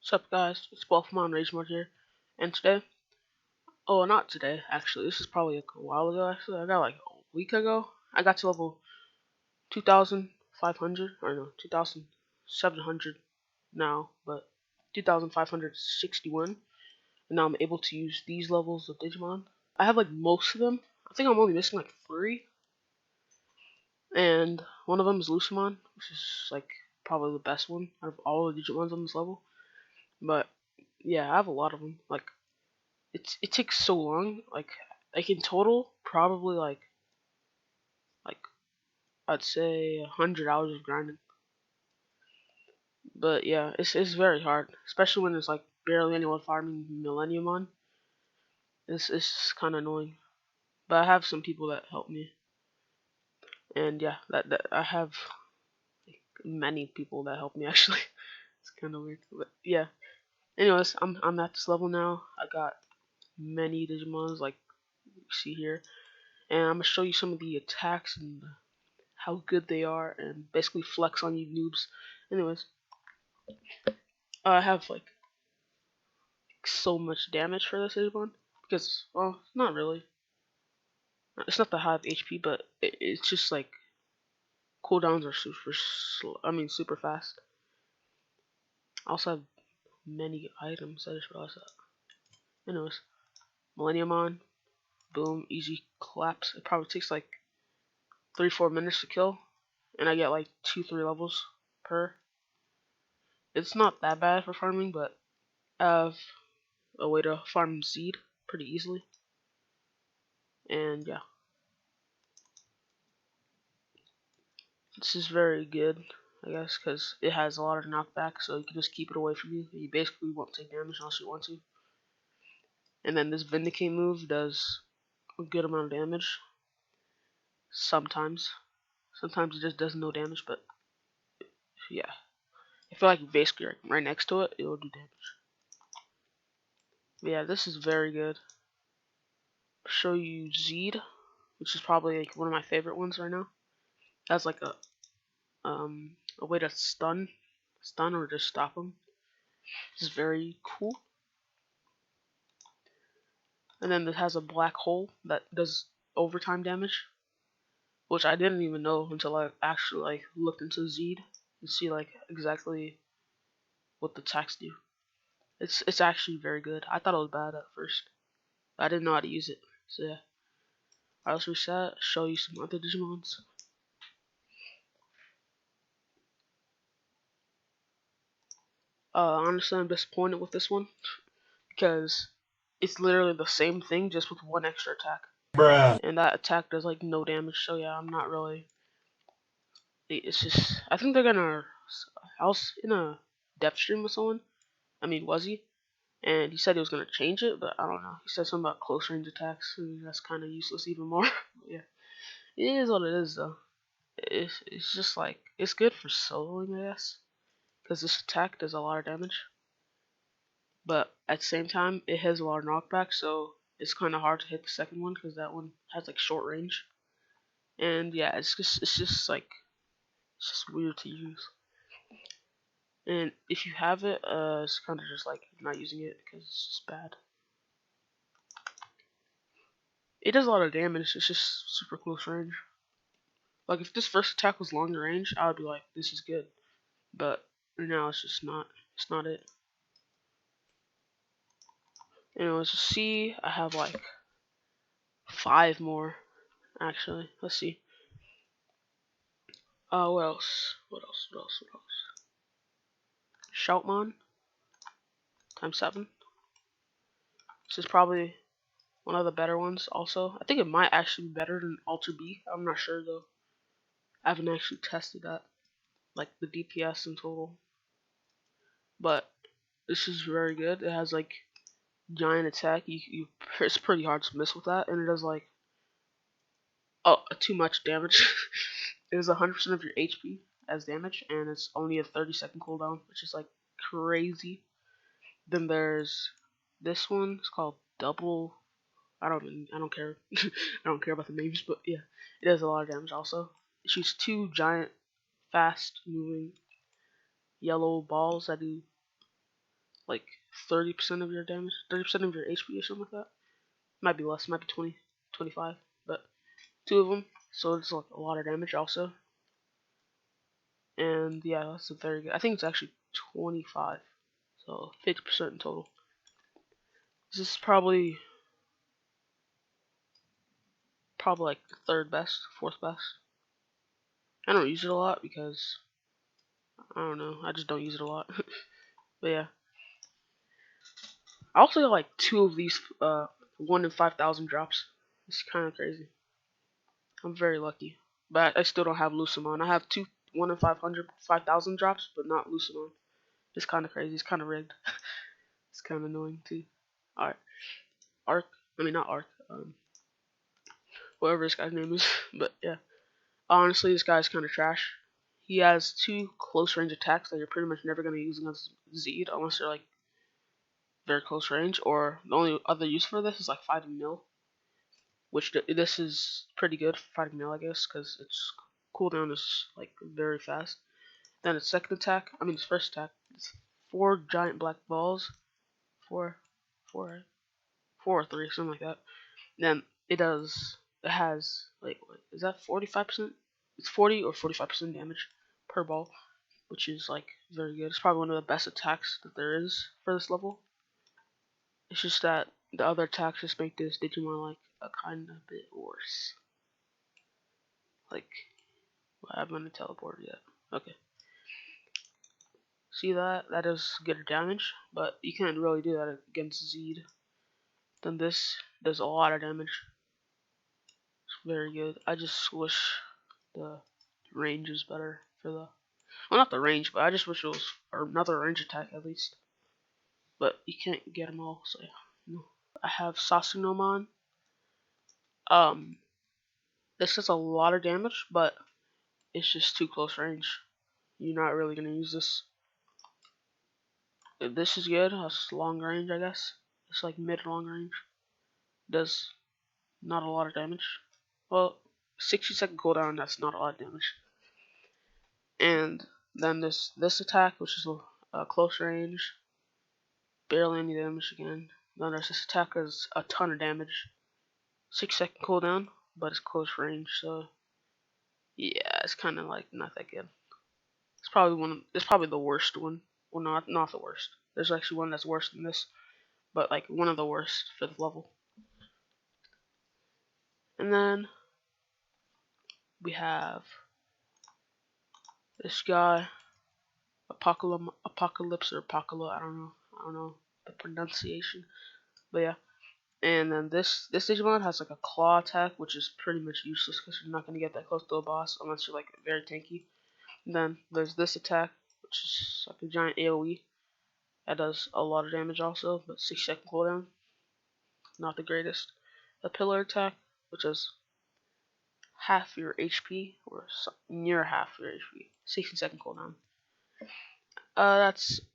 What's up, guys? It's Buffmon Rage Mode here, and today, oh, not today, actually, this is probably like a while ago, actually, I got like a week ago, I got to level 2,500, or no, 2,700 now, but 2,561, and now I'm able to use these levels of Digimon. I have like most of them. I think I'm only missing like 3, and one of them is Lucimon, which is like probably the best one out of all the Digimons on this level, but yeah, I have a lot of them, like, it takes so long. Like in total, probably like I'd say 100 hours of grinding. But yeah, it's very hard, especially when there's like barely anyone farming Millennium on. It's kind of annoying. But I have some people that help me, and yeah, that I have like, many people that help me actually. It's kind of weird, but yeah. Anyways, I'm at this level now. I got many Digimons like you see here, and I'm gonna show you some of the attacks and how good they are and basically flex on you noobs. Anyways, I have like so much damage for this Digimon because, well, not really. It's not that high of HP, but it's just like cooldowns are super slow. I mean, super fast. I also have many items. I just realized that. Anyways, Millennium on, boom, easy collapse. It probably takes like 3-4 minutes to kill, and I get like 2-3 levels per. It's not that bad for farming, but I have a way to farm zeed pretty easily. And yeah, this is very good, I guess, because it has a lot of knockback, so you can just keep it away from you. You basically won't take damage unless you want to. And then this Vindicate move does a good amount of damage. Sometimes. Sometimes it just does no damage, but yeah. If you're like basically right next to it, it will do damage. But yeah, this is very good. I'll show you Zeed, which is probably like one of my favorite ones right now. That's like a way to stun or just stop them. This is very cool. And then it has a black hole that does overtime damage, which I didn't even know until I actually like looked into Zeed and see like exactly what the attacks do. It's actually very good. I thought it was bad at first. I didn't know how to use it. So yeah. Alright, let's reset, show you some other Digimons. Honestly, I'm disappointed with this one because it's literally the same thing just with one extra attack. Bruh. And that attack does like no damage, so yeah, I'm not really. It's just, I think they're gonna. I was in a depth stream with someone. I mean, was he? And he said he was gonna change it, but I don't know. He said something about close range attacks, and that's kind of useless even more. Yeah, it is what it is though. It's just like it's good for soloing, I guess, because this attack does a lot of damage. But at the same time, it has a lot of knockback, so it's kind of hard to hit the second one because that one has like short range. And yeah, it's just like it's just weird to use. And if you have it, it's kind of just like not using it because it's just bad. It does a lot of damage. It's just super close range. Like if this first attack was longer range, I would be like, this is good. But now it's just not. It's not it. Anyways, let's see. I have like 5 more actually. Let's see. What else? What else? What else? What else? Shoutmon times 7. This is probably one of the better ones. Also, I think it might actually be better than Ultra B. I'm not sure though. I haven't actually tested that, like the DPS in total. But this is very good. It has like giant attack. It's pretty hard to miss with that, and it does like too much damage. It is 100% of your HP as damage, and it's only a 30-second cooldown, which is like crazy. Then there's this one. It's called Double. I don't care. I don't care about the names, but yeah, it does a lot of damage. Also, it shoots 2 giant, fast-moving yellow balls that do like 30% of your damage, 30% of your HP or something like that. Might be less, might be 20, 25, but two of them, so it's like a lot of damage also. And yeah, that's a very good. I think it's actually 25, so 50% in total. This is probably like the third best, fourth best. I don't use it a lot because I don't know, I just don't use it a lot. But yeah, I also got like two of these 1 in 5,000 drops. It's kind of crazy. I'm very lucky, but I still don't have Lucamon. I have two 1 in 500, 5,000 drops, but not Lucamon. It's kind of crazy. It's kind of rigged. It's kind of annoying too. All right, Arc. I mean not Arc. Whatever this guy's name is. But yeah, honestly, this guy's kind of trash. He has two close range attacks that you're pretty much never gonna use against Zeed unless they're like very close range. Or the only other use for this is like fighting Mill, which this is pretty good for fighting Mill, I guess, because its cooldown is like very fast. Then its second attack, I mean its first attack, it's 4 giant black balls, four, four, 4 or 3, something like that. Then it has like what, is that 45%? It's 40 or 45% damage per ball, which is like very good. It's probably one of the best attacks that there is for this level. It's just that the other attacks just make this Digimon like a kind of bit worse. Like, well, I haven't teleported yet. Okay. See that? That does good damage, but you can't really do that against Zeed. Then this does a lot of damage. It's very good. I just wish the range is better for the, well, not the range, but I just wish it was another range attack at least. But you can't get them all, so yeah. No. I have Sasunomon. This does a lot of damage, but it's just too close range. You're not really gonna use this. This is good. That's long range, I guess. It's like mid long range. Does not a lot of damage. Well, 60-second cooldown. That's not a lot of damage. And then this attack, which is a close range, barely any damage again. Then there's this attack is a ton of damage. 6-second cooldown, but it's close range, so yeah, it's kind of like not that good. It's probably it's probably the worst one. Well, not the worst. There's actually one that's worse than this, but like one of the worst for the level. And then we have this guy, Apocalypse or Apocalypse. I don't know the pronunciation, but yeah. And then this Digimon has like a claw attack, which is pretty much useless because you're not gonna get that close to a boss unless you're like very tanky. And then there's this attack, which is like a giant AOE. That does a lot of damage also, but 6-second cooldown. Not the greatest. The pillar attack, which is half your HP or near half your HP. 60-second cooldown.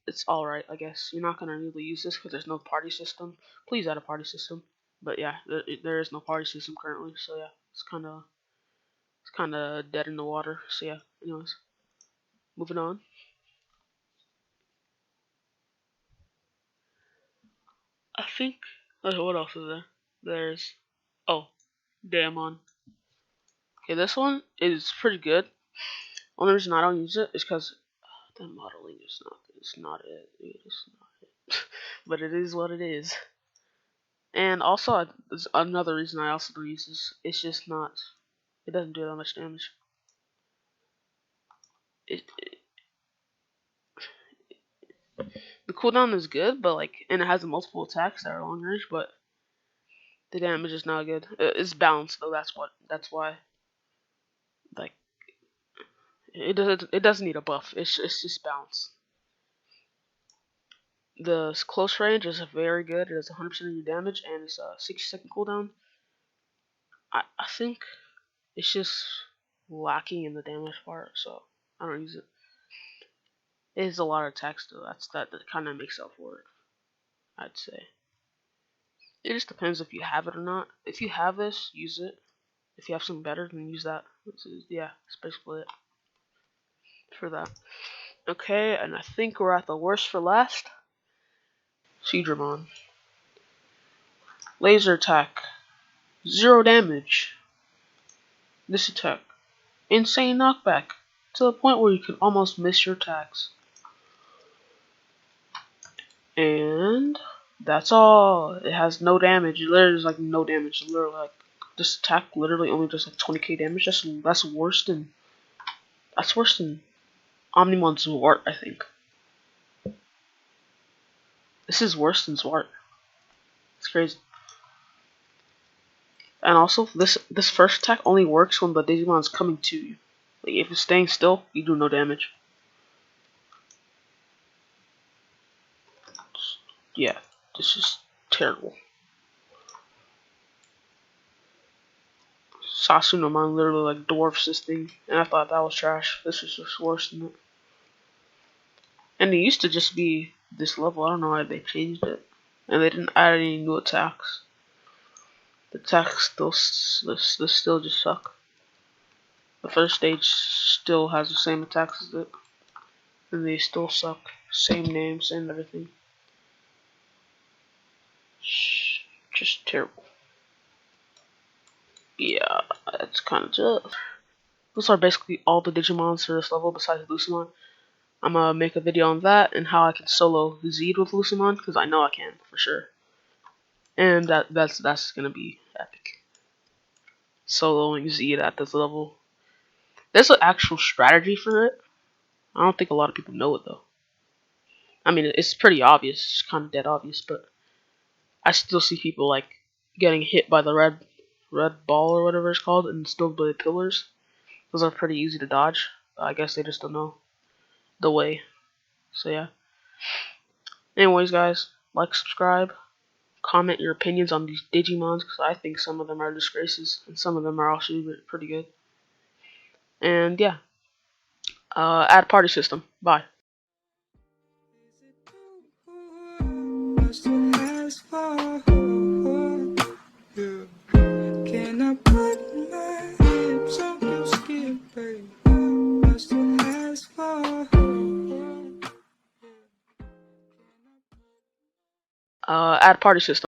It's all right, I guess. You're not gonna really use this because there's no party system. Please add a party system. But yeah, there is no party system currently, so yeah, it's kind of dead in the water. So yeah, anyways, moving on. I think. What else is there? There's, oh, Daemon. Okay, this one is pretty good. Only reason I don't use it is because the modeling is not. It's not it. It's not it. But it is what it is. And also, there's another reason I also don't use this. It's just not. It doesn't do that much damage. The cooldown is good, but like, and it has multiple attacks that are long range, but the damage is not good. It's balanced though. That's why. Like, it doesn't need a buff. It's just balanced. The close range is very good. It does 100% of your damage, and it's a 60-second cooldown. I think it's just lacking in the damage part, so I don't use it. It has a lot of attacks though. That kind of makes up for it, I'd say. It just depends if you have it or not. If you have this, use it. If you have something better, then use that. Yeah, that's basically it for that. Okay, and I think we're at the worst for last. Digimon. Laser attack. 0 damage. This attack. Insane knockback. To the point where you can almost miss your attacks. And that's all. It has no damage. It literally is like no damage. Literally like this attack literally only does like 20k damage. That's worse than Omnimon's Zwart, I think. This is worse than Zwart. It's crazy. And also this first attack only works when the Digimon is coming to you. Like if it's staying still, you do no damage. Yeah, this is terrible. Sasunomon literally like dwarfs this thing, and I thought that was trash. This is just worse than it. And it used to just be this level. I don't know why they changed it, and they didn't add any new attacks. The attacks still just suck. The first stage still has the same attacks as it, and they still suck. Same name, same everything. Just terrible. Yeah, that's kind of tough. Those are basically all the Digimons for this level besides Lucemon. I'm gonna make a video on that and how I can solo Zeed with Lucemon, because I know I can for sure. And that's gonna be epic. Soloing Zeed at this level. There's an actual strategy for it. I don't think a lot of people know it though. I mean, it's pretty obvious. It's kind of dead obvious, but I still see people like getting hit by the red ball or whatever it's called, and still by the pillars. Those are pretty easy to dodge. I guess they just don't know the way. So yeah. Anyways, guys, like, subscribe, comment your opinions on these Digimons, because I think some of them are disgraces and some of them are actually pretty good. And yeah, add party system. Bye. Can I put my lips on your skin, babe? I still ask for add party system.